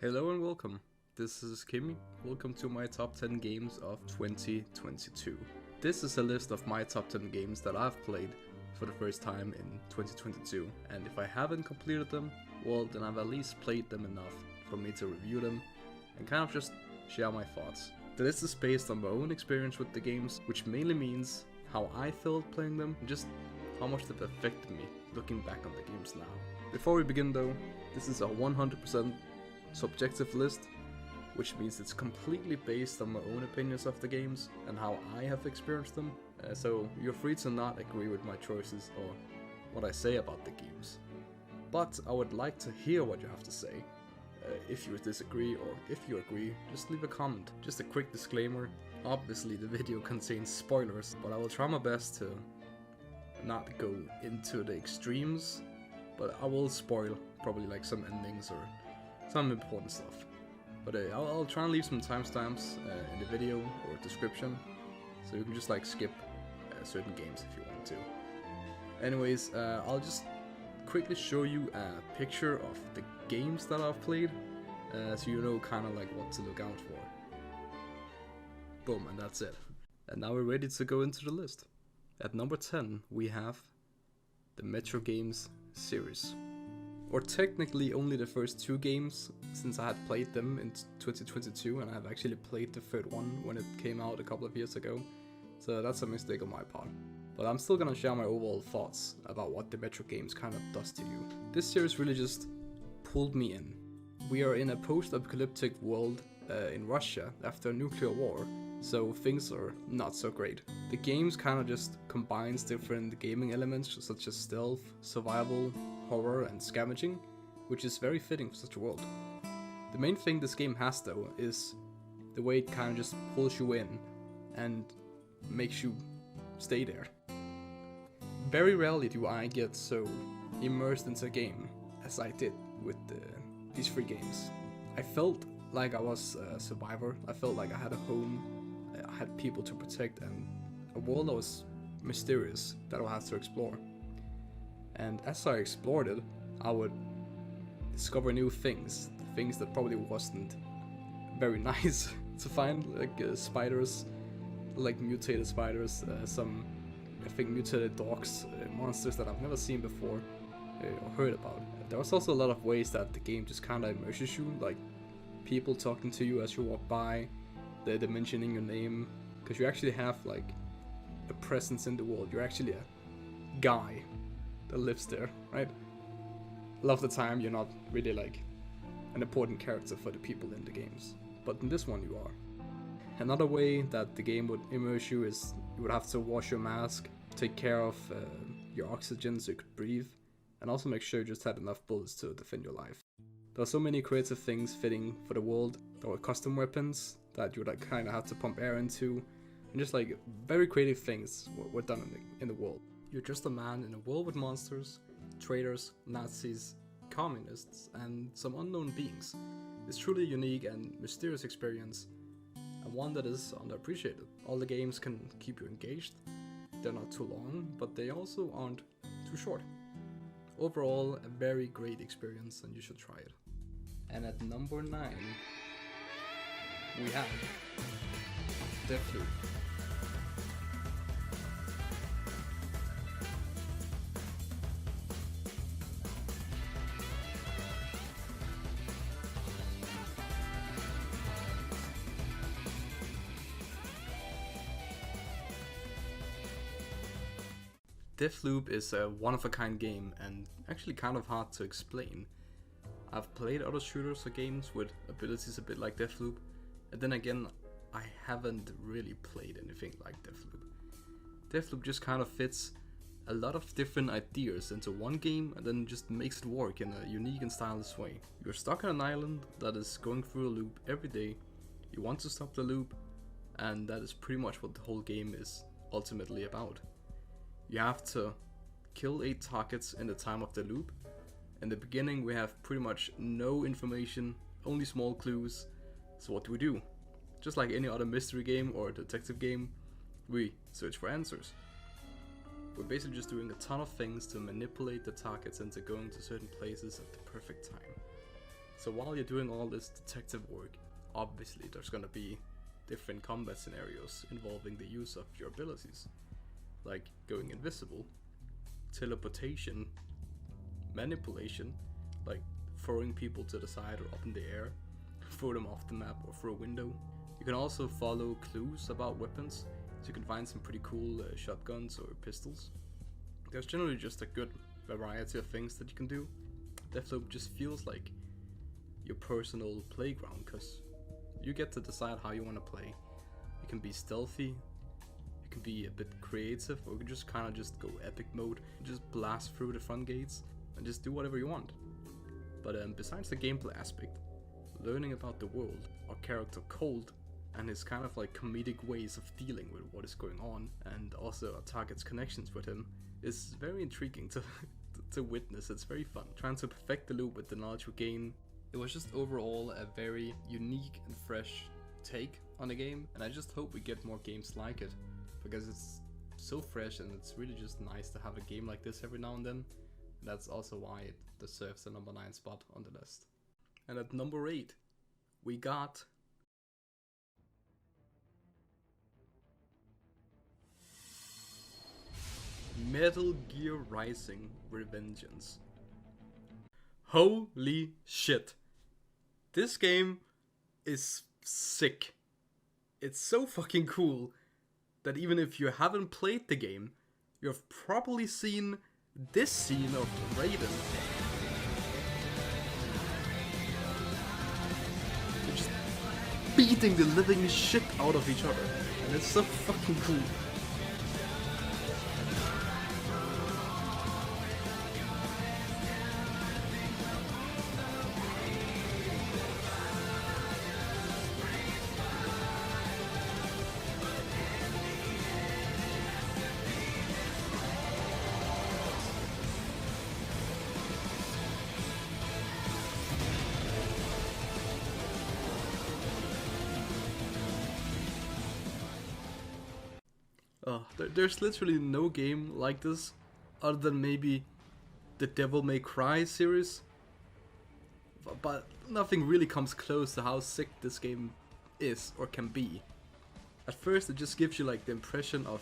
Hello and welcome. This is Kimmy. Welcome to my top 10 games of 2022. This is a list of my top 10 games that I've played for the first time in 2022, and if I haven't completed them, well, then I've at least played them enough for me to review them and kind of just share my thoughts. The list is based on my own experience with the games, which mainly means how I felt playing them and just how much they've affected me looking back on the games now. Before we begin though, this is a 100% subjective list, which means it's completely based on my own opinions of the games and how I have experienced them, so you're free to not agree with my choices or what I say about the games. But I would like to hear what you have to say. If you disagree or if you agree, just leave a comment. Just a quick disclaimer, obviously the video contains spoilers, but I will try my best to not go into the extremes, but I will spoil probably like some endings or some important stuff. But I'll try and leave some timestamps in the video or description, so you can just like skip certain games if you want to. Anyways, I'll just quickly show you a picture of the games that I've played, so you know kind of like what to look out for. Boom, and that's it. And now we're ready to go into the list. At number 10 we have the Metro Games series. Or technically only the first two games, since I had played them in 2022 and I've actually played the third one when it came out a couple of years ago, so that's a mistake on my part. But I'm still gonna share my overall thoughts about what the Metro games kind of does to you. This series really just pulled me in. We are in a post-apocalyptic world in Russia after a nuclear war, so things are not so great. The games kind of just combines different gaming elements such as stealth, survival, horror and scavenging, which is very fitting for such a world. The main thing this game has though is the way it kind of just pulls you in and makes you stay there. Very rarely do I get so immersed into a game as I did with these three games. I felt like I was a survivor, I felt like I had a home, I had people to protect and a world that was mysterious that I had to explore. And as I explored it, I would discover new things that probably wasn't very nice to find, like spiders, like mutated spiders, some I think mutated dogs, monsters that I've never seen before or heard about. There was also a lot of ways that the game just kind of immerses you, like people talking to you as you walk by, they're mentioning your name, because you actually have like a presence in the world. You're actually a guy that lives there, right? A lot of the time you're not really like an important character for the people in the games, but in this one you are. Another way that the game would immerse you is you would have to wash your mask, take care of your oxygen so you could breathe, and also make sure you just had enough bullets to defend your life. There are so many creative things fitting for the world. There were custom weapons that you would like kind of have to pump air into, and just like very creative things were done in the world. You're just a man in a world with monsters, traitors, Nazis, communists, and some unknown beings. It's truly a unique and mysterious experience, and one that is underappreciated. All the games can keep you engaged. They're not too long, but they also aren't too short. Overall, a very great experience, and you should try it. And at number 9, we have Deathloop. Deathloop is a one-of-a-kind game and actually kind of hard to explain. I've played other shooters or games with abilities a bit like Deathloop, and then again, I haven't really played anything like Deathloop. Deathloop just kind of fits a lot of different ideas into one game and then just makes it work in a unique and stylish way. You're stuck on an island that is going through a loop every day. You want to stop the loop, and that is pretty much what the whole game is ultimately about. You have to kill 8 targets in the time of the loop. In the beginning we have pretty much no information, only small clues. So what do? Just like any other mystery game or detective game, we search for answers. We're basically just doing a ton of things to manipulate the targets into going to certain places at the perfect time. So while you're doing all this detective work, obviously there's gonna be different combat scenarios involving the use of your abilities, like going invisible, teleportation, manipulation, like throwing people to the side or up in the air, throw them off the map or through a window. You can also follow clues about weapons, so you can find some pretty cool shotguns or pistols. There's generally just a good variety of things that you can do. Deathloop just feels like your personal playground, because you get to decide how you want to play. You can be stealthy, you can be a bit creative, or you can just kind of just go epic mode, just blast through the front gates and just do whatever you want. But besides the gameplay aspect, learning about the world, our character Cold, and his kind of like comedic ways of dealing with what is going on, and also our target's connections with him, is very intriguing to witness. It's very fun. Trying to perfect the loop with the knowledge we gain. It was just overall a very unique and fresh take on the game, and I just hope we get more games like it, because it's so fresh and it's really just nice to have a game like this every now and then. That's also why it deserves the number 9 spot on the list. And at number 8, we got Metal Gear Rising: Revengeance. Holy shit. This game is sick. It's so fucking cool that even if you haven't played the game, you've probably seen this scene of Raiden. They're just beating the living shit out of each other, and it's so fucking cool. There's literally no game like this other than maybe the Devil May Cry series, but nothing really comes close to how sick this game is or can be. At first it just gives you like the impression of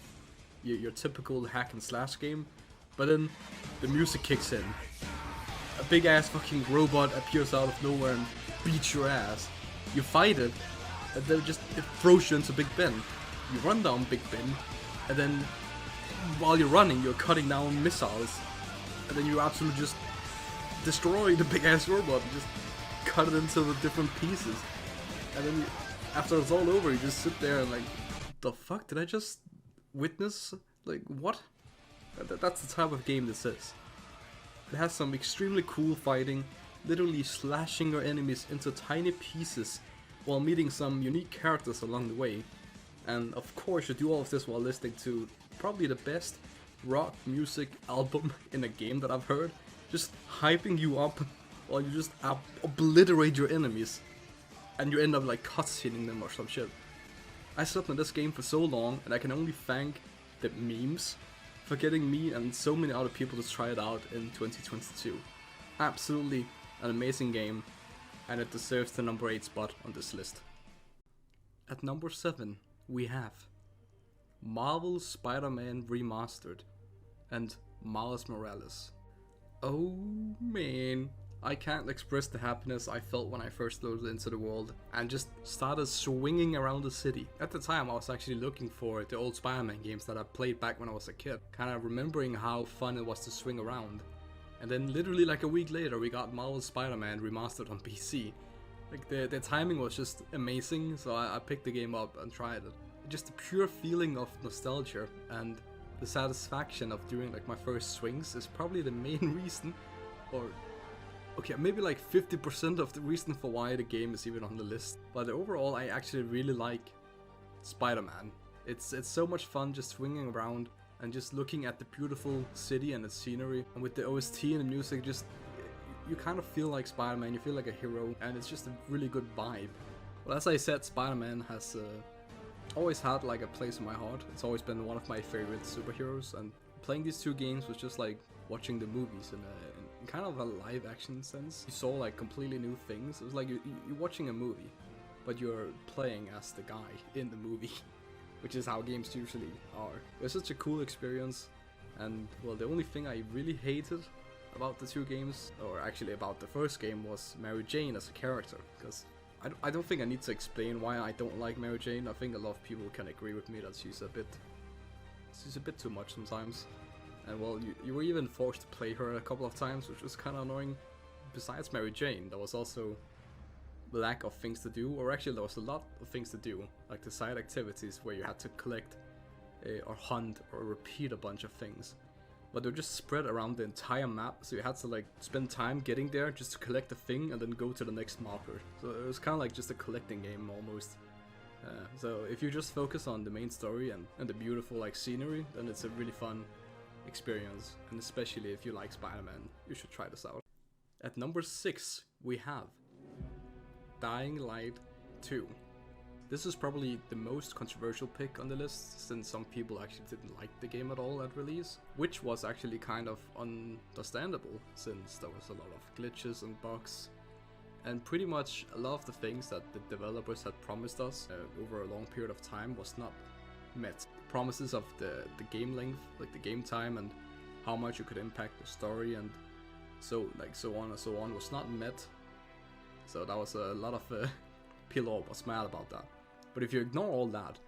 your typical hack and slash game, but then the music kicks in. A big ass fucking robot appears out of nowhere and beats your ass. You fight it, and then it throws you into Big Ben. You run down Big Ben, and then while you're running, you're cutting down missiles, and then you absolutely just destroy the big ass robot and just cut it into the different pieces. And then after it's all over, you just sit there and like, the fuck did I just witness? Like, what? That's the type of game this is. It has some extremely cool fighting, literally slashing your enemies into tiny pieces while meeting some unique characters along the way. And of course you do all of this while listening to probably the best rock music album in a game that I've heard, just hyping you up while you just obliterate your enemies, and you end up like cutscening them or some shit. I slept on this game for so long, and I can only thank the memes for getting me and so many other people to try it out in 2022. Absolutely an amazing game, and it deserves the number 8 spot on this list. At number 7, we have Marvel's Spider-Man Remastered and Miles Morales. Oh man, I can't express the happiness I felt when I first loaded into the world and just started swinging around the city. At the time I was actually looking for the old Spider-Man games that I played back when I was a kid, kind of remembering how fun it was to swing around. And then literally like a week later we got Marvel's Spider-Man Remastered on PC. Like the timing was just amazing, so I picked the game up and tried it. Just the pure feeling of nostalgia and the satisfaction of doing like my first swings is probably the main reason, or okay, maybe like 50% of the reason for why the game is even on the list. But overall I actually really like Spider-Man. It's so much fun just swinging around and just looking at the beautiful city and the scenery, and with the OST and the music, just you kind of feel like Spider-Man, you feel like a hero, and it's just a really good vibe. Well, as I said, Spider-Man has always had like a place in my heart. It's always been one of my favorite superheroes, and Playing these two games was just like watching the movies in kind of a live action sense. You saw like completely new things. It was like you're watching a movie, but you're playing as the guy in the movie, which is how games usually are. It was such a cool experience, and well, the only thing I really hated about the two games, or actually about the first game, was Mary Jane as a character, because I don't think I need to explain why I don't like Mary Jane. I think a lot of people can agree with me that she's a bit too much sometimes. And well, you were even forced to play her a couple of times, which was kind of annoying. Besides Mary Jane, there was also lack of things to do, or actually there was a lot of things to do, like the side activities where you had to collect or hunt or repeat a bunch of things. But they're just spread around the entire map, so you had to like spend time getting there just to collect the thing and then go to the next marker. So it was kind of like just a collecting game almost. So if you just focus on the main story and the beautiful like scenery, then it's a really fun experience, and especially if you like Spider-Man, you should try this out. At number 6 we have Dying Light 2. This is probably the most controversial pick on the list, since some people actually didn't like the game at all at release, which was actually kind of understandable since there was a lot of glitches and bugs, and pretty much a lot of the things that the developers had promised us over a long period of time was not met. The promises of the game length, like the game time and how much you could impact the story and so on and so on, was not met. So that was a lot of people was mad about that. But if you ignore all that,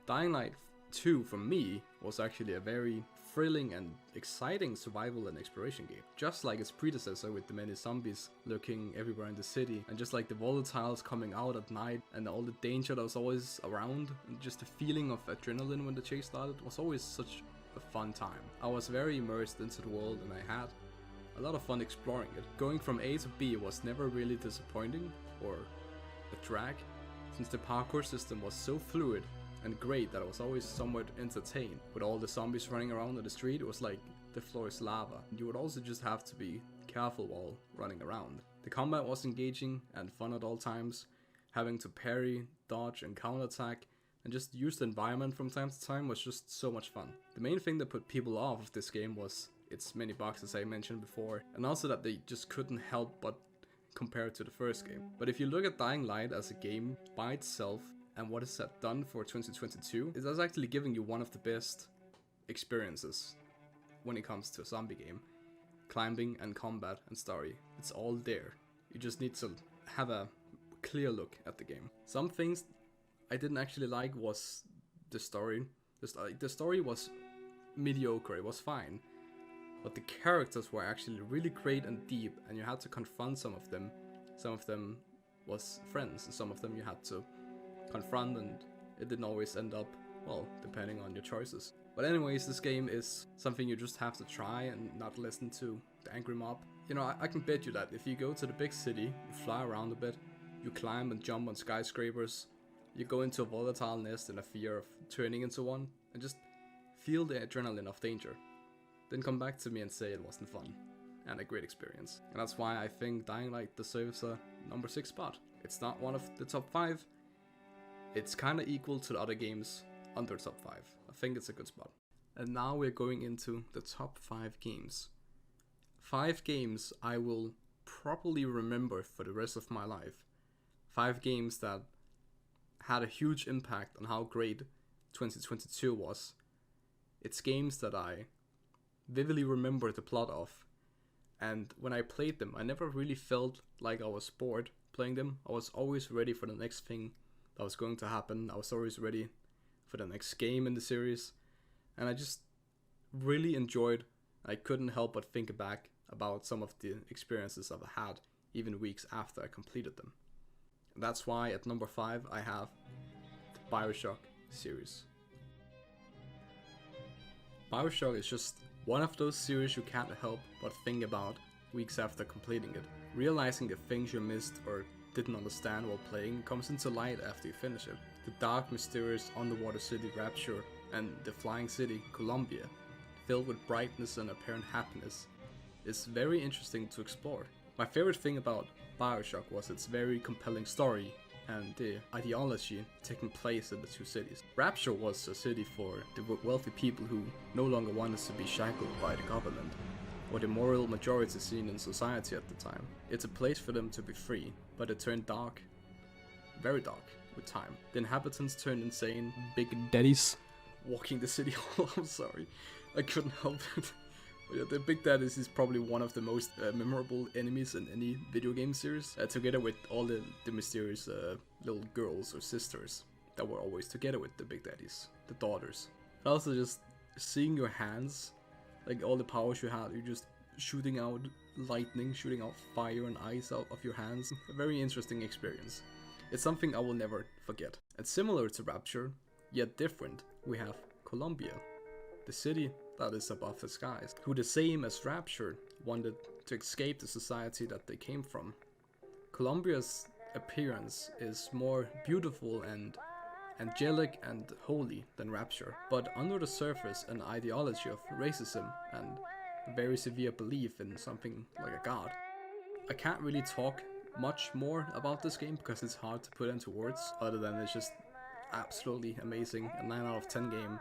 Dying Light 2 for me was actually a very thrilling and exciting survival and exploration game. Just like its predecessor, with the many zombies lurking everywhere in the city, and just like the volatiles coming out at night and all the danger that was always around, and just the feeling of adrenaline when the chase started was always such a fun time. I was very immersed into the world and I had a lot of fun exploring it. Going from A to B was never really disappointing or a drag, since the parkour system was so fluid and great that I was always somewhat entertained. With all the zombies running around on the street, it was like the floor is lava. You would also just have to be careful while running around. The combat was engaging and fun at all times. Having to parry, dodge and counterattack and just use the environment from time to time was just so much fun. The main thing that put people off of this game was its many bugs, as I mentioned before, and also that they just couldn't help but compare it to the first game. But if you look at Dying Light as a game by itself and what is done for 2022, it is actually giving you one of the best experiences when it comes to a zombie game. Climbing and combat and story, it's all there. You just need to have a clear look at the game. Some things I didn't actually like was the story. The story was mediocre, it was fine. But the characters were actually really great and deep, and you had to confront some of them. Some of them was friends, and some of them you had to confront, and it didn't always end up well, depending on your choices. But anyways, this game is something you just have to try and not listen to the angry mob. You know, I can bet you that if you go to the big city, you fly around a bit, you climb and jump on skyscrapers, you go into a volatile nest in a fear of turning into one, and just feel the adrenaline of danger. Then come back to me and say it wasn't fun and a great experience. And that's why I think Dying Light deserves a number 6 spot. It's not one of the top 5. It's kinda equal to the other games under top 5. I think it's a good spot. And now we're going into the top 5 games. 5 games I will probably remember for the rest of my life. 5 games that had a huge impact on how great 2022 was. It's games that I vividly remember the plot of, and when I played them I never really felt like I was bored playing them. I was always ready for the next thing that was going to happen. I was always ready for the next game in the series, and I just really enjoyed. I couldn't help but think back about some of the experiences I've had even weeks after I completed them. And that's why at number 5 I have the Bioshock series. Bioshock is just one of those series you can't help but think about weeks after completing it. Realizing the things you missed or didn't understand while playing comes into light after you finish it. The dark, mysterious underwater city Rapture and the flying city Columbia, filled with brightness and apparent happiness, is very interesting to explore. My favorite thing about Bioshock was its very compelling story and the ideology taking place in the two cities. Rapture was a city for the wealthy people who no longer wanted to be shackled by the government, or the moral majority seen in society at the time. It's a place for them to be free, but it turned dark, very dark, with time. The inhabitants turned insane, big daddies walking the city hall. I'm sorry, I couldn't help it. But yeah, the Big Daddies is probably one of the most memorable enemies in any video game series, together with all the mysterious little girls or sisters that were always together with the Big Daddies, the daughters. And also just seeing your hands, like all the powers you had, you're just shooting out lightning, shooting out fire and ice out of your hands. A very interesting experience. It's something I will never forget. And similar to Rapture, yet different, we have Columbia, the city that is above the skies, who the same as Rapture wanted to escape the society that they came from. Columbia's appearance is more beautiful and angelic and holy than Rapture, but under the surface an ideology of racism and a very severe belief in something like a god. I can't really talk much more about this game because it's hard to put into words, other than it's just absolutely amazing, a 9 out of 10 game.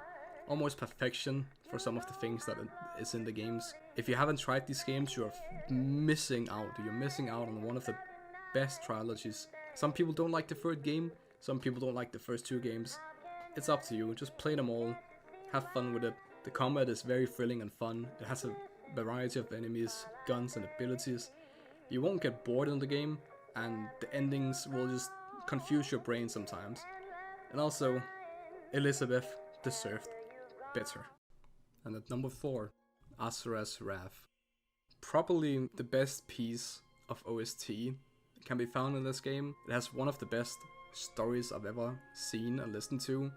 Almost perfection for some of the things that is in the games. If you haven't tried these games, you're missing out. You're missing out on one of the best trilogies. Some people don't like the third game, some people don't like the first two games. It's up to you, just play them all, have fun with it. The combat is very thrilling and fun. It has a variety of enemies, guns and abilities. You won't get bored in the game, and the endings will just confuse your brain sometimes. And also, Elizabeth deserved better. And at number 4, Asuras Wrath. Probably the best piece of OST can be found in this game. It has one of the best stories I've ever seen and listened to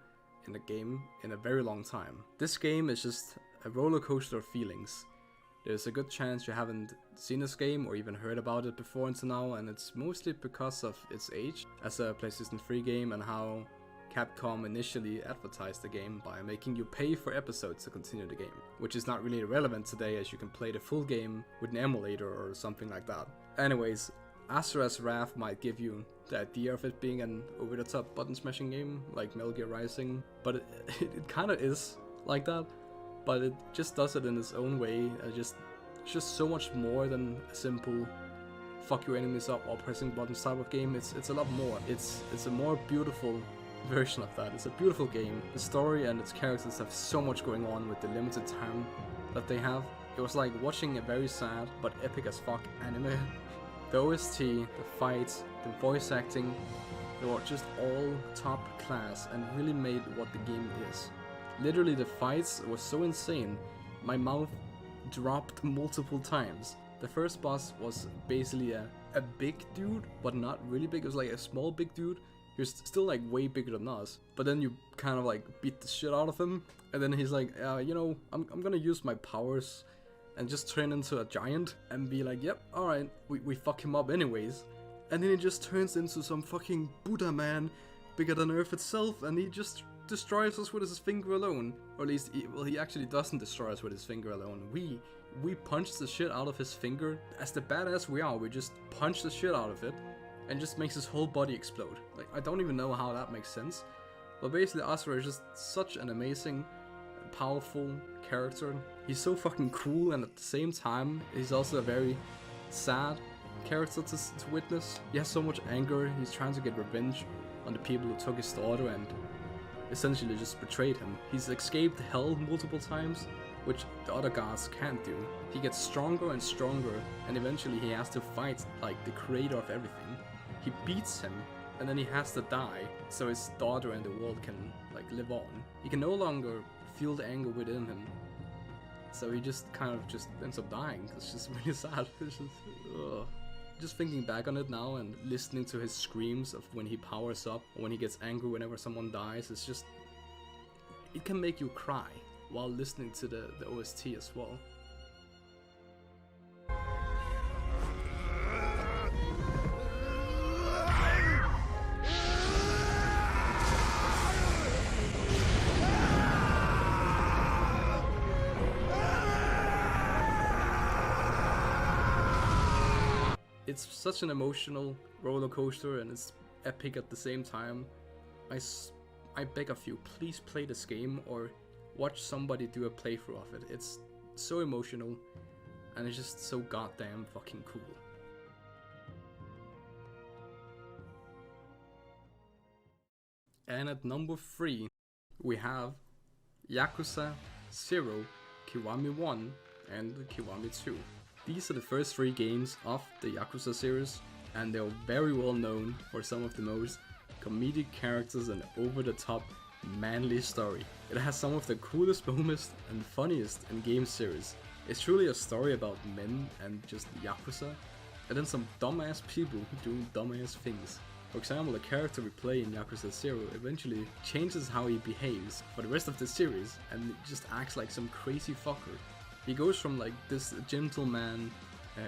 in a game in a very long time. This game is just a roller coaster of feelings. There's a good chance you haven't seen this game or even heard about it before until now, and it's mostly because of its age as a PlayStation 3 game and how Capcom initially advertised the game by making you pay for episodes to continue the game, which is not really relevant today as you can play the full game with an emulator or something like that. Anyways, Asuras Wrath might give you the idea of it being an over-the-top button-smashing game like Metal Gear Rising, but it kind of is like that, but it just does it in its own way. It's just so much more than a simple fuck your enemies up or pressing buttons type of game. It's a lot more. It's a more beautiful version of that. It's a beautiful game. The story and its characters have so much going on with the limited time that they have. It was like watching a very sad but epic as fuck anime. The OST, the fights, the voice acting, they were just all top class and really made what the game is. Literally the fights were so insane, my mouth dropped multiple times. The first boss was basically a big dude, but not really big. It was like a small big dude. He was still like way bigger than us, but then you kind of like beat the shit out of him, and then he's like, you know, I'm gonna use my powers and just turn into a giant and be like, yep, alright, we fuck him up anyways. And then he just turns into some fucking Buddha man, bigger than Earth itself, and he just destroys us with his finger alone. Or at least, he actually doesn't destroy us with his finger alone. We punch the shit out of his finger. As the badass we are, we just punch the shit out of it and just makes his whole body explode. Like, I don't even know how that makes sense. But basically, Asura is just such an amazing, powerful character. He's so fucking cool, and at the same time, he's also a very sad character to witness. He has so much anger. He's trying to get revenge on the people who took his daughter and essentially just betrayed him. He's escaped hell multiple times, which the other gods can't do. He gets stronger and stronger, and eventually he has to fight like the creator of everything. He beats him, and then he has to die so his daughter and the world can like live on. He can no longer feel the anger within him, so he just kind of just ends up dying. It's just really sad. It's just, ugh. Just thinking back on it now and listening to his screams of when he powers up or when he gets angry whenever someone dies, it's just, it can make you cry while listening to the OST as well. It's such an emotional roller coaster, and it's epic at the same time. I beg of you, please play this game or watch somebody do a playthrough of it. It's so emotional and it's just so goddamn fucking cool. And at number 3, we have Yakuza 0, Kiwami 1, and Kiwami 2. These are the first 3 games of the Yakuza series, and they're very well known for some of the most comedic characters and over-the-top manly story. It has some of the coolest moments and funniest in game series. It's truly a story about men and just Yakuza, and then some dumbass people doing dumbass things. For example, the character we play in Yakuza 0 eventually changes how he behaves for the rest of the series and just acts like some crazy fucker. He goes from like this gentleman,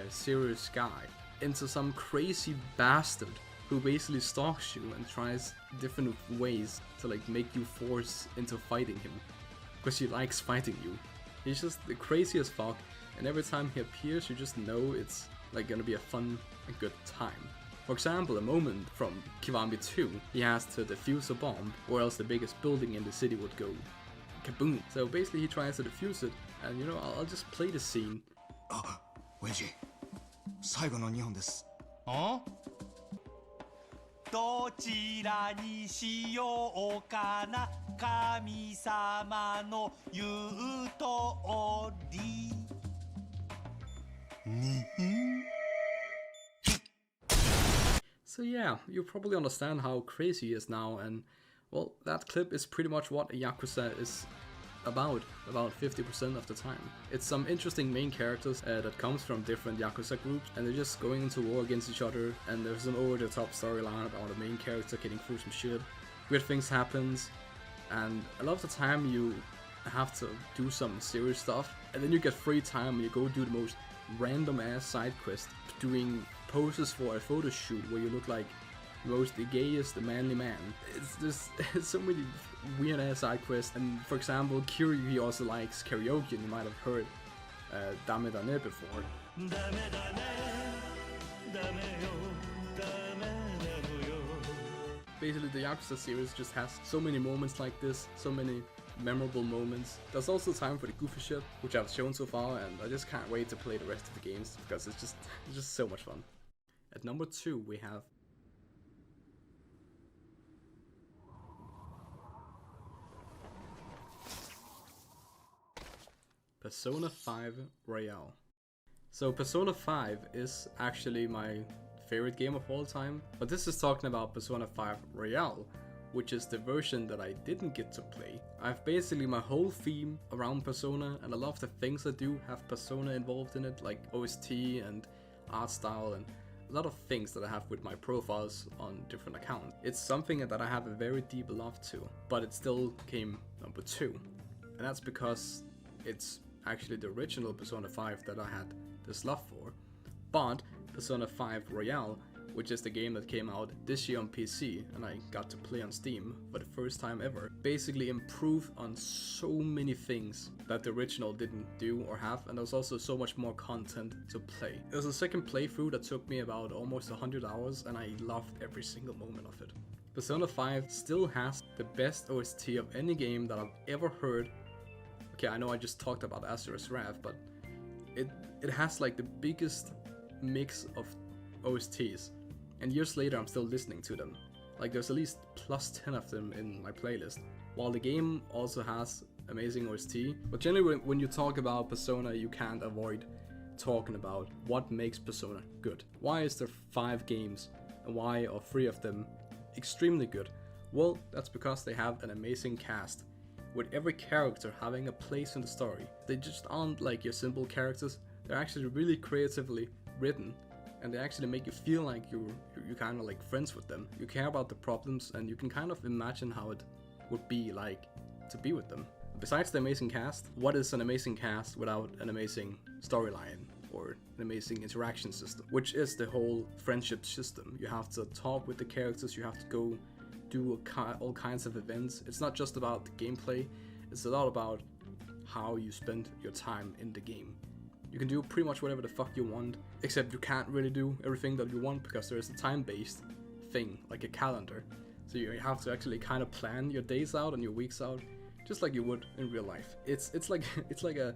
serious guy into some crazy bastard who basically stalks you and tries different ways to like make you force into fighting him because he likes fighting you. He's just the craziest fuck, and every time he appears you just know it's like gonna be a fun and good time. For example, a moment from Kiwami 2, he has to defuse a bomb, or else the biggest building in the city would go kaboom. So basically he tries to defuse it, and you know, I'll just play the scene. Ah, Weiji, 最後の2本です。どちらにしようかな、神様の言うとおり。So yeah, you probably understand how crazy he is now, and well, that clip is pretty much what Yakuza is about 50% of the time. It's some interesting main characters that comes from different Yakuza groups, and they're just going into war against each other, and there's an over-the-top storyline about the main character getting through some shit. Weird things happens, and a lot of the time you have to do some serious stuff, and then you get free time and you go do the most random ass side quest, doing poses for a photo shoot where you look like the gayest, the manly man. It's so many weird ass side quests, and for example, Kiryu, he also likes karaoke, and you might have heard Dame Dane before. Basically, the Yakuza series just has so many moments like this, so many memorable moments. There's also time for the goofy shit, which I've shown so far, and I just can't wait to play the rest of the games because it's just so much fun. At number 2, we have Persona 5 Royal. So Persona 5 is actually my favorite game of all time, but this is talking about Persona 5 Royal, which is the version that I didn't get to play. I have basically my whole theme around Persona, and a lot of the things I do have Persona involved in it, like OST and art style and a lot of things that I have with my profiles on different accounts. It's something that I have a very deep love to, but it still came number 2. And that's because it's actually the original Persona 5 that I had this love for. But Persona 5 Royal, which is the game that came out this year on PC and I got to play on Steam for the first time ever, basically improved on so many things that the original didn't do or have, and there's also so much more content to play. It was a second playthrough that took me about almost 100 hours, and I loved every single moment of it. Persona 5 still has the best OST of any game that I've ever heard. Okay, I know I just talked about Asuras Wrath, but it has like the biggest mix of OSTs. And years later I'm still listening to them. Like there's at least plus 10 of them in my playlist. While the game also has amazing OST, but generally when you talk about Persona you can't avoid talking about what makes Persona good. Why is there 5 games and why are 3 of them extremely good? Well, that's because they have an amazing cast, with every character having a place in the story. They just aren't like your simple characters, they're actually really creatively written, and they actually make you feel like you're kind of like friends with them. You care about the problems and you can kind of imagine how it would be like to be with them. Besides the amazing cast, what is an amazing cast without an amazing storyline or an amazing interaction system, which is the whole friendship system. You have to talk with the characters, you have to go do all kinds of events. It's not just about the gameplay, it's a lot about how you spend your time in the game. You can do pretty much whatever the fuck you want, except you can't really do everything that you want because there is a time-based thing, like a calendar. So you have to actually kind of plan your days out and your weeks out, just like you would in real life. It's like it's like a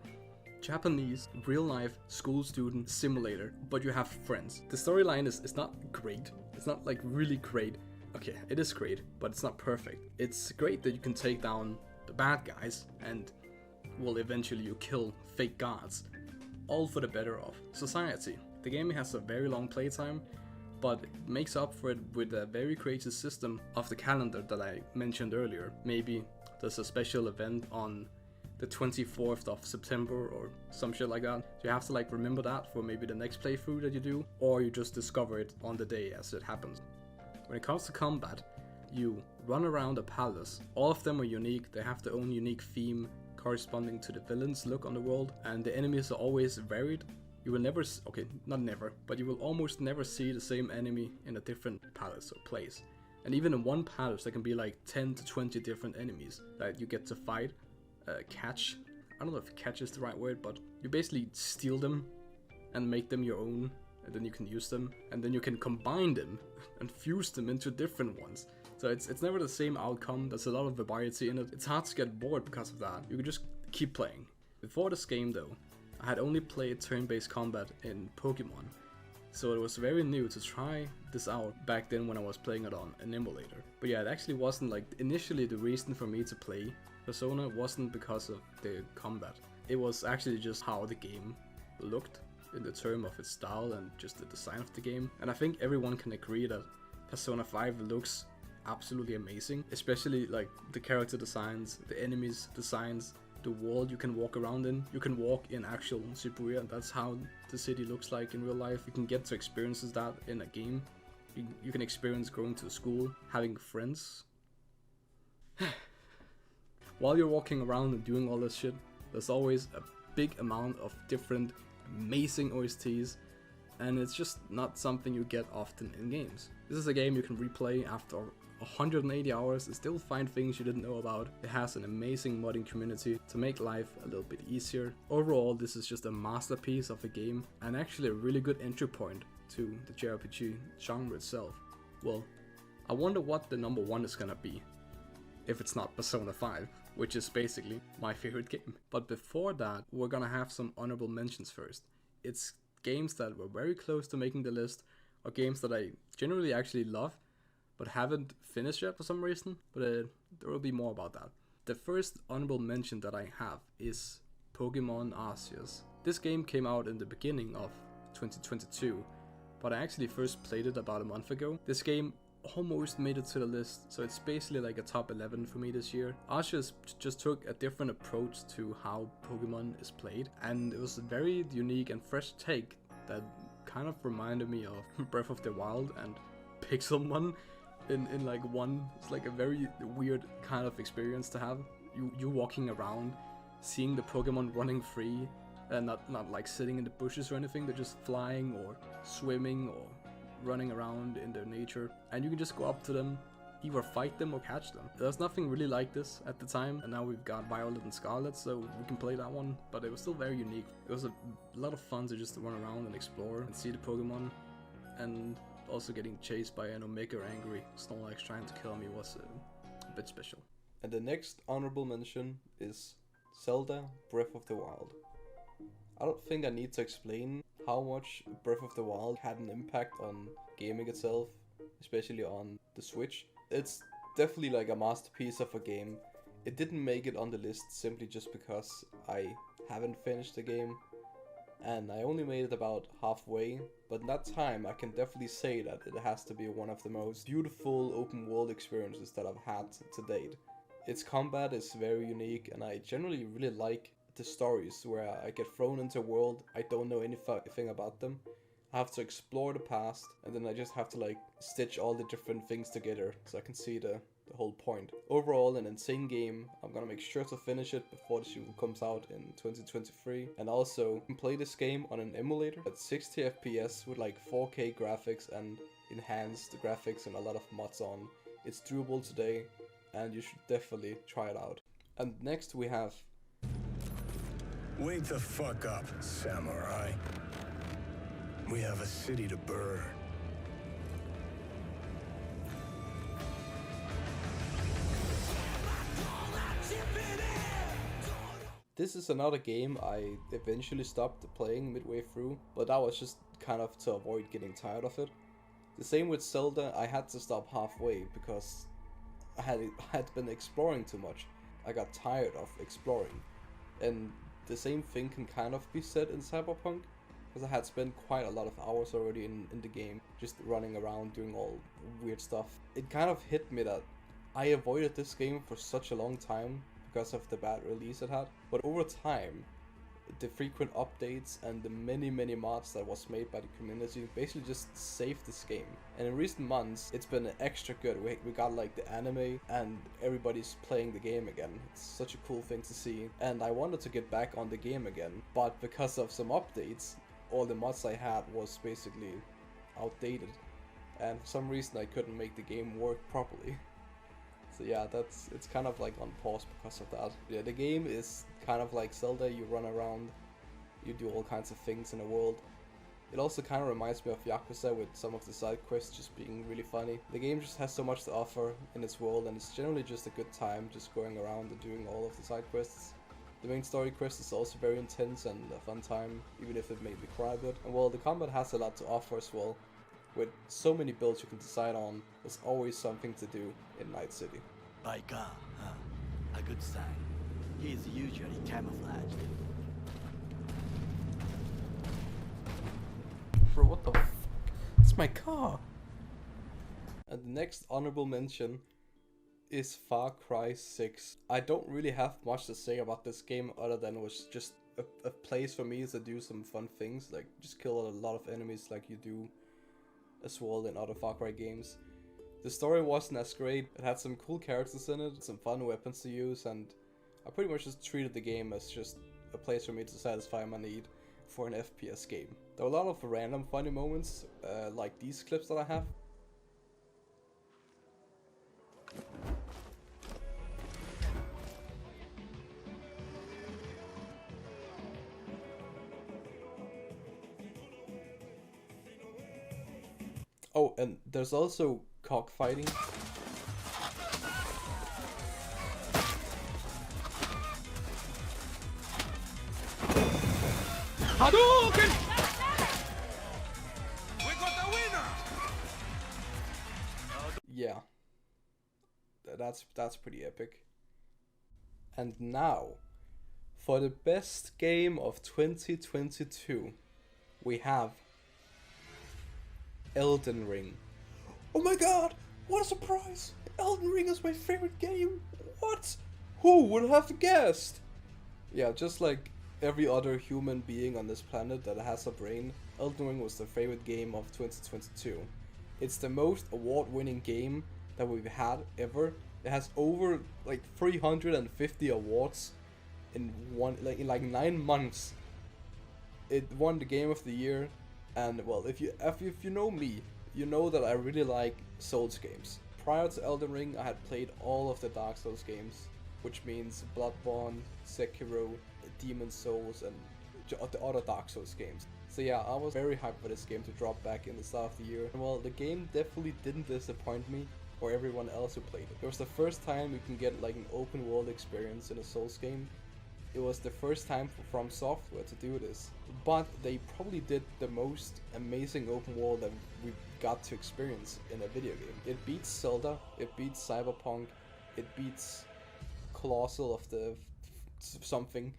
Japanese real-life school student simulator, but you have friends. The storyline is not great. It's not like really great. Okay, it is great, but it's not perfect. It's great that you can take down the bad guys and, well, eventually you kill fake gods, all for the better of society. The game has a very long playtime, but it makes up for it with a very creative system of the calendar that I mentioned earlier. Maybe there's a special event on the 24th of September or some shit like that. So you have to like remember that for maybe the next playthrough that you do, or you just discover it on the day as it happens. When it comes to combat, you run around a palace. All of them are unique, they have their own unique theme corresponding to the villain's look on the world, and the enemies are always varied. You will never, okay, not never, but you will almost never see the same enemy in a different palace or place. And even in one palace there can be like 10 to 20 different enemies that you get to fight. Catch. I don't know if catch is the right word, but you basically steal them and make them your own, and then you can use them, and then you can combine them and fuse them into different ones. So it's never the same outcome. There's a lot of variety in it. It's hard to get bored because of that. You can just keep playing. Before this game though, I had only played turn-based combat in Pokemon, so it was very new to try this out back then when I was playing it on an emulator. But yeah, it actually wasn't like initially the reason for me to play Persona wasn't because of the combat. It was actually just how the game looked in the term of its style and just the design of the game. And I think everyone can agree that Persona 5 looks absolutely amazing, especially like the character designs, the enemies designs, the world you can walk around in. You can walk in actual Shibuya, and that's how the city looks like in real life. You can get to experiences that in a game. You can experience going to school, having friends. While you're walking around and doing all this shit, there's always a big amount of different amazing OSTs, and it's just not something you get often in games. This is a game you can replay after 180 hours and still find things you didn't know about. It has an amazing modding community to make life a little bit easier. Overall, this is just a masterpiece of a game, and actually a really good entry point to the JRPG genre itself. Well, I wonder what the number one is gonna be, if it's not Persona 5, which is basically my favorite game. But before that, we're gonna have some honorable mentions first. It's games that were very close to making the list, or games that I generally actually love, but haven't finished yet for some reason, but there will be more about that. The first honorable mention that I have is Pokemon Arceus. This game came out in the beginning of 2022, but I actually first played it about a month ago. This game almost made it to the list, so it's basically like a top 11 for me this year. Arceus just took a different approach to how Pokemon is played, and it was a very unique and fresh take that kind of reminded me of Breath of the Wild and Pixelmon in like one. It's like a very weird kind of experience to have. You walking around, seeing the Pokemon running free, and not like sitting in the bushes or anything. They're just flying or swimming or running around in their nature, and you can just go up to them, either fight them or catch them. There's nothing really like this at the time, and now we've got Violet and Scarlet, so we can play that one, but it was still very unique. It was a lot of fun to just run around and explore and see the Pokemon, and also getting chased by an Omega Angry Snorlax trying to kill me was a bit special. And the next honorable mention is Zelda Breath of the Wild. I don't think I need to explain how much Breath of the Wild had an impact on gaming itself, especially on the Switch. It's definitely like a masterpiece of a game. It didn't make it on the list simply just because I haven't finished the game, and I only made it about halfway, but in that time I can definitely say that it has to be one of the most beautiful open world experiences that I've had to date. Its combat is very unique, and I generally really like the stories where I get thrown into a world I don't know anything about them. I have to explore the past, and then I just have to like stitch all the different things together so I can see the whole point. Overall, an insane game. I'm gonna make sure to finish it before the sequel comes out in 2023. And also, you can play this game on an emulator at 60 FPS with like 4K graphics and enhanced graphics and a lot of mods on. It's doable today, and you should definitely try it out. And next we have... Wake the fuck up, samurai. We have a city to burn. This is another game I eventually stopped playing midway through, but that was just kind of to avoid getting tired of it. The same with Zelda, I had to stop halfway because I had been exploring too much. I got tired of exploring. And the same thing can kind of be said in Cyberpunk, because I had spent quite a lot of hours already in the game, just running around doing all weird stuff. It kind of hit me that I avoided this game for such a long time because of the bad release it had, but over time, the frequent updates and the many mods that was made by the community basically just saved this game. And in recent months, it's been extra good. We got like the anime and everybody's playing the game again. It's such a cool thing to see. And I wanted to get back on the game again, but because of some updates, all the mods I had was basically outdated. And for some reason I couldn't make the game work properly. So yeah, it's kind of like on pause because of that. Yeah, the game is kind of like Zelda. You run around, you do all kinds of things in the world. It also kind of reminds me of Yakuza, with some of the side quests just being really funny. The game just has so much to offer in its world, and it's generally just a good time just going around and doing all of the side quests. The main story quest is also very intense and a fun time, even if it made me cry a bit. And well, the combat has a lot to offer as well. With so many builds you can decide on, there's always something to do in Night City. By God, huh? A good sign. He is usually camouflaged. Bro, what the f***? It's my car! And the next honorable mention is Far Cry 6. I don't really have much to say about this game other than it was just a place for me to do some fun things, like just kill a lot of enemies like you do as well in other Far Cry games. The story wasn't as great, it had some cool characters in it, some fun weapons to use, and I pretty much just treated the game as just a place for me to satisfy my need for an FPS game. There were a lot of random funny moments, like these clips that I have. Oh, and there's also cockfighting. Hadouken! We got the winner! Yeah. That's pretty epic. And now, for the best game of 2022, we have Elden Ring. Oh my god, what a surprise! Elden Ring is my favorite game! What? Who would have guessed? Yeah, just like every other human being on this planet that has a brain, Elden Ring was the favorite game of 2022. It's the most award-winning game that we've had ever. It has over like 350 awards in 9 months. It won the Game of the Year. And well, if you know me, you know that I really like Souls games. Prior to Elden Ring, I had played all of the Dark Souls games, which means Bloodborne, Sekiro, Demon Souls, and the other Dark Souls games. So yeah, I was very hyped for this game to drop back in the start of the year. And well, the game definitely didn't disappoint me or everyone else who played it. It was the first time you can get like an open world experience in a Souls game. It was the first time for From Software to do this, but they probably did the most amazing open world that we got to experience in a video game. It beats Zelda, it beats Cyberpunk, it beats Colossal of the something.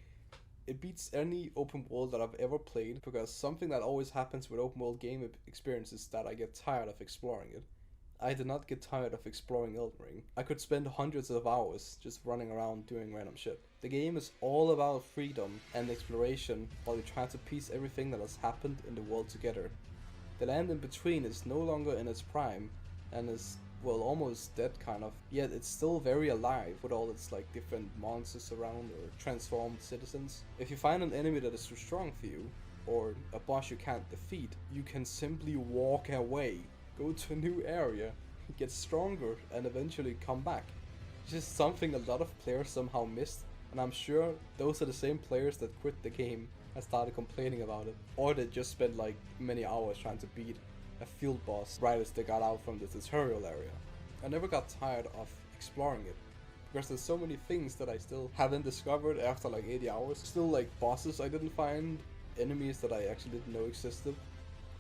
It beats any open world that I've ever played, because something that always happens with open world game experiences is that I get tired of exploring it. I did not get tired of exploring Elden Ring. I could spend hundreds of hours just running around doing random shit. The game is all about freedom and exploration while you try to piece everything that has happened in the world together. The land in between is no longer in its prime and is, well, almost dead kind of, yet it's still very alive with all its like different monsters around or transformed citizens. If you find an enemy that is too strong for you, or a boss you can't defeat, you can simply walk away, go to a new area, get stronger, and eventually come back. It's just something a lot of players somehow missed, and I'm sure those are the same players that quit the game and started complaining about it, or they just spent like many hours trying to beat a field boss right as they got out from the tutorial area. I never got tired of exploring it, because there's so many things that I still haven't discovered after like 80 hours. Still like bosses I didn't find, enemies that I actually didn't know existed,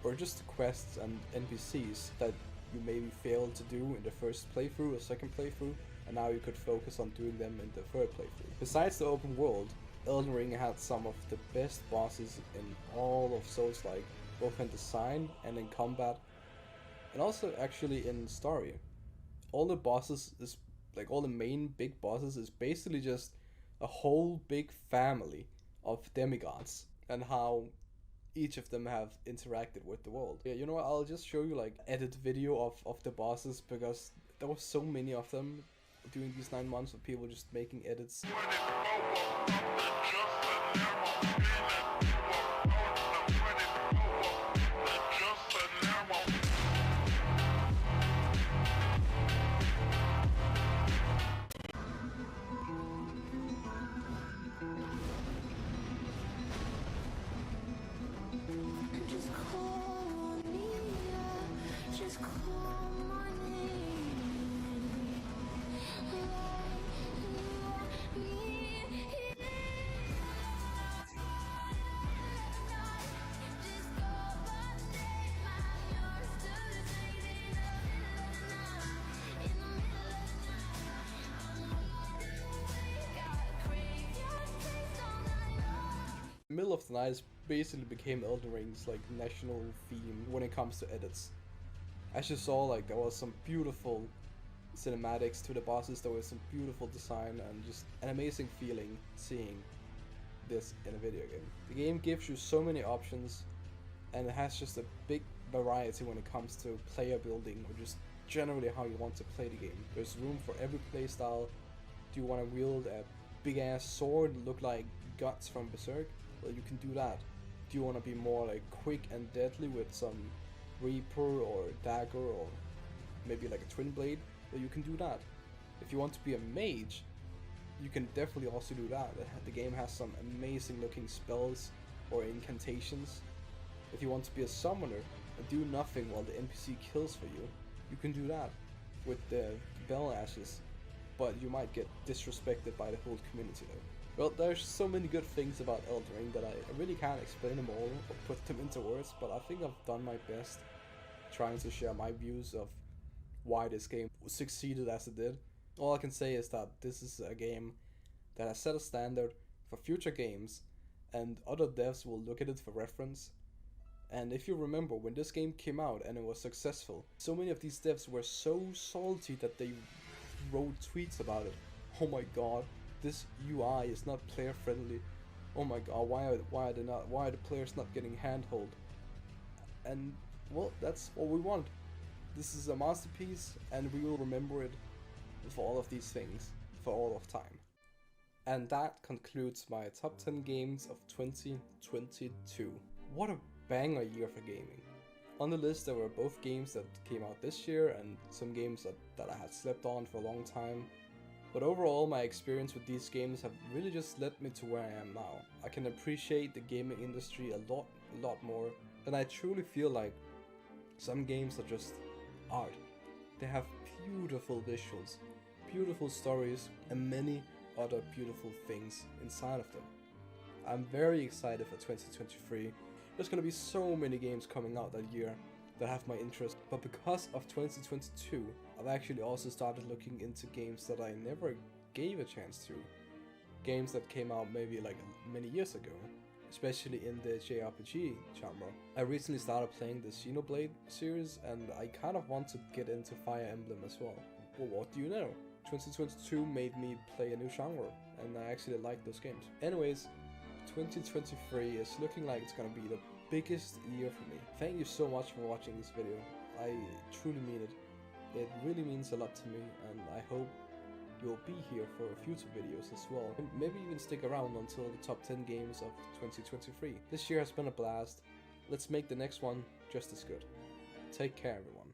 or just quests and NPCs that you maybe failed to do in the first playthrough or second playthrough, and now you could focus on doing them in the third playthrough. Besides the open world, Elden Ring had some of the best bosses in all of Souls-like, both in design and in combat, and also actually in story. All the bosses is like all the main big bosses is basically just a whole big family of demigods, and how each of them have interacted with the world. Yeah, you know what, I'll just show you like edit video of the bosses, because there were so many of them during these 9 months of people just making edits. Middle of the Night basically became Elden Ring's like national theme when it comes to edits. As you saw, like there was some beautiful cinematics to the bosses, there was some beautiful design, and just an amazing feeling seeing this in a video game. The game gives you so many options, and it has just a big variety when it comes to player building, or just generally how you want to play the game. There's room for every playstyle. Do you want to wield a big ass sword look like Guts from Berserk? Well, you can do that. Do you want to be more like quick and deadly with some Reaper or Dagger, or maybe like a Twin Blade? Well, you can do that. If you want to be a mage, you can definitely also do that. The game has some amazing looking spells or incantations. If you want to be a summoner and do nothing while the NPC kills for you, you can do that with the Bell Ashes, but you might get disrespected by the whole community though. Well, there's so many good things about Elden Ring that I really can't explain them all or put them into words, but I think I've done my best trying to share my views of why this game succeeded as it did. All I can say is that this is a game that has set a standard for future games, and other devs will look at it for reference. And if you remember, when this game came out and it was successful, so many of these devs were so salty that they wrote tweets about it. Oh my god, this UI is not player friendly. Oh my god, why are the players not getting handhold? And well, that's what we want. This is a masterpiece, and we will remember it for all of these things for all of time. And that concludes my top 10 games of 2022. What a banger year for gaming. On the list there were both games that came out this year and some games that I had slept on for a long time. But overall, my experience with these games have really just led me to where I am now. I can appreciate the gaming industry a lot more, and I truly feel like some games are just art. They have beautiful visuals, beautiful stories, and many other beautiful things inside of them. I'm very excited for 2023. There's gonna be so many games coming out that year that have my interest, but because of 2022, I've actually also started looking into games that I never gave a chance to. Games that came out maybe like many years ago, especially in the JRPG genre. I recently started playing the Xenoblade series, and I kind of want to get into Fire Emblem as well. Well, what do you know? 2022 made me play a new genre, and I actually like those games. Anyways, 2023 is looking like it's gonna be the biggest year for me. Thank you so much for watching this video. I truly mean it. It really means a lot to me, and I hope you'll be here for future videos as well. And maybe even stick around until the top 10 games of 2023. This year has been a blast. Let's make the next one just as good. Take care, everyone.